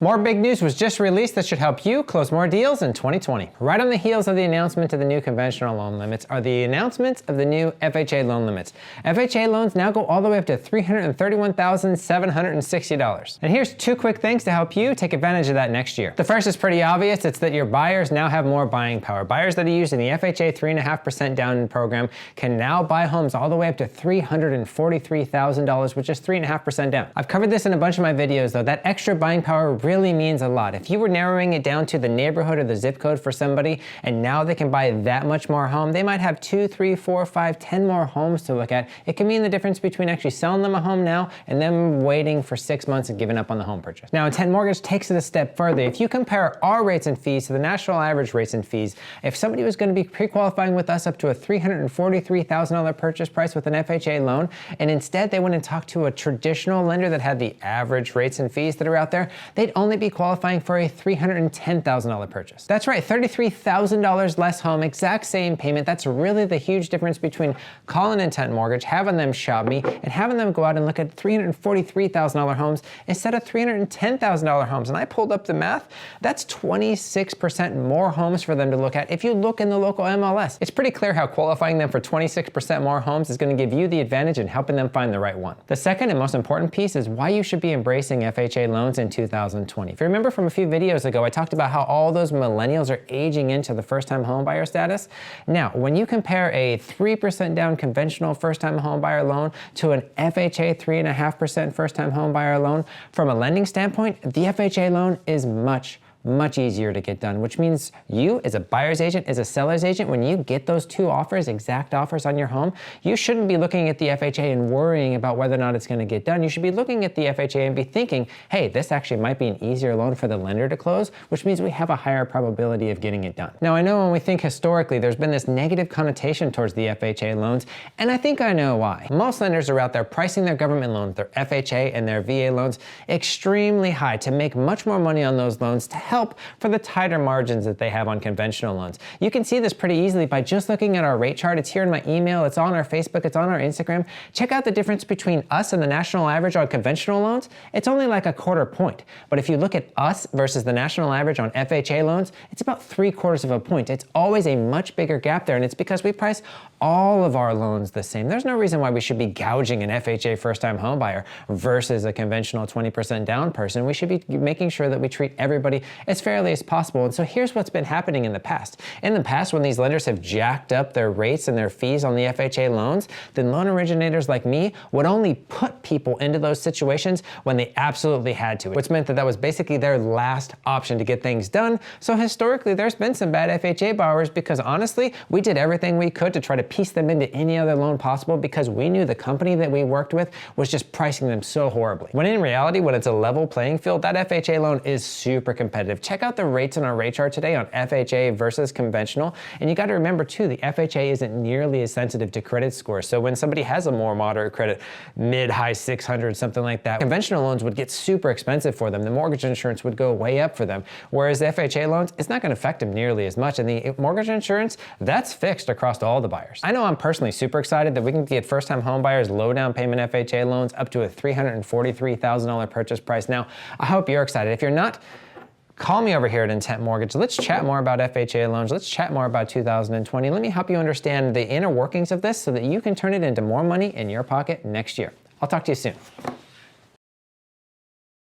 More big news was just released that should help you close more deals in 2020. Right on the heels of the announcement of the new conventional loan limits are the announcements of the new FHA loan limits. FHA loans now go all the way up to $331,760. And here's two quick things to help you take advantage of that next year. The first is pretty obvious. It's that your buyers now have more buying power. Buyers that are using the FHA 3.5% down program can now buy homes all the way up to $343,000 with just 3.5% down. I've covered this in a bunch of my videos though. That extra buying power really means a lot. If you were narrowing it down to the neighborhood or the zip code for somebody and now they can buy that much more home, they might have 2, 3, 4, 5, 10 more homes to look at. It can mean the difference between actually selling them a home now and them waiting for 6 months and giving up on the home purchase. Now, Intent Mortgage takes it a step further. If you compare our rates and fees to the national average rates and fees, if somebody was going to be pre-qualifying with us up to a $343,000 purchase price with an FHA loan, and instead they went and talked to a traditional lender that had the average rates and fees that are out there, they'd only be qualifying for a $310,000 purchase. That's right, $33,000 less home, exact same payment. That's really the huge difference between calling Intent Mortgage, having them shop me, and having them go out and look at $343,000 homes instead of $310,000 homes. And I pulled up the math. That's 26% more homes for them to look at if you look in the local MLS. It's pretty clear how qualifying them for 26% more homes is going to give you the advantage in helping them find the right one. The second and most important piece is why you should be embracing FHA loans in 2020. If you remember from a few videos ago, I talked about how all those millennials are aging into the first-time homebuyer status. Now, when you compare a 3% down conventional first-time homebuyer loan to an FHA 3.5% first-time homebuyer loan, from a lending standpoint, the FHA loan is much easier to get done, which means you as a buyer's agent, as a seller's agent, when you get those two offers, exact offers on your home, you shouldn't be looking at the FHA and worrying about whether or not it's going to get done. You should be looking at the FHA and be thinking, hey, this actually might be an easier loan for the lender to close, which means we have a higher probability of getting it done. Now, I know when we think historically, there's been this negative connotation towards the FHA loans, and I think I know why. Most lenders are out there pricing their government loans, their FHA and their VA loans, extremely high to make much more money on those loans to help for the tighter margins that they have on conventional loans. You can see this pretty easily by just looking at our rate chart. It's here in my email, it's on our Facebook, it's on our Instagram. Check out the difference between us and the national average on conventional loans. It's only like a 1/4 point. But if you look at us versus the national average on FHA loans, it's about 3/4 of a point. It's always a much bigger gap there, and it's because we price all of our loans the same. There's no reason why we should be gouging an FHA first-time home buyer versus a conventional 20% down person. We should be making sure that we treat everybody as fairly as possible. And so here's what's been happening in the past. In the past, when these lenders have jacked up their rates and their fees on the FHA loans, then loan originators like me would only put people into those situations when they absolutely had to, which meant that that was basically their last option to get things done. So historically, there's been some bad FHA borrowers because honestly, we did everything we could to try to piece them into any other loan possible because we knew the company that we worked with was just pricing them so horribly. When in reality, when it's a level playing field, that FHA loan is super competitive. Check out the rates on our rate chart today on FHA versus conventional. And you got to remember too, the FHA isn't nearly as sensitive to credit scores. So when somebody has a more moderate credit, mid-high 600, something like that, conventional loans would get super expensive for them. The mortgage insurance would go way up for them. Whereas the FHA loans, it's not going to affect them nearly as much. And the mortgage insurance, that's fixed across all the buyers. I know I'm personally super excited that we can get first-time home buyers low down payment FHA loans up to a $343,000 purchase price. Now, I hope you're excited. If you're not, call me over here at Intent Mortgage. Let's chat more about FHA loans. Let's chat more about 2020. Let me help you understand the inner workings of this so that you can turn it into more money in your pocket next year. I'll talk to you soon.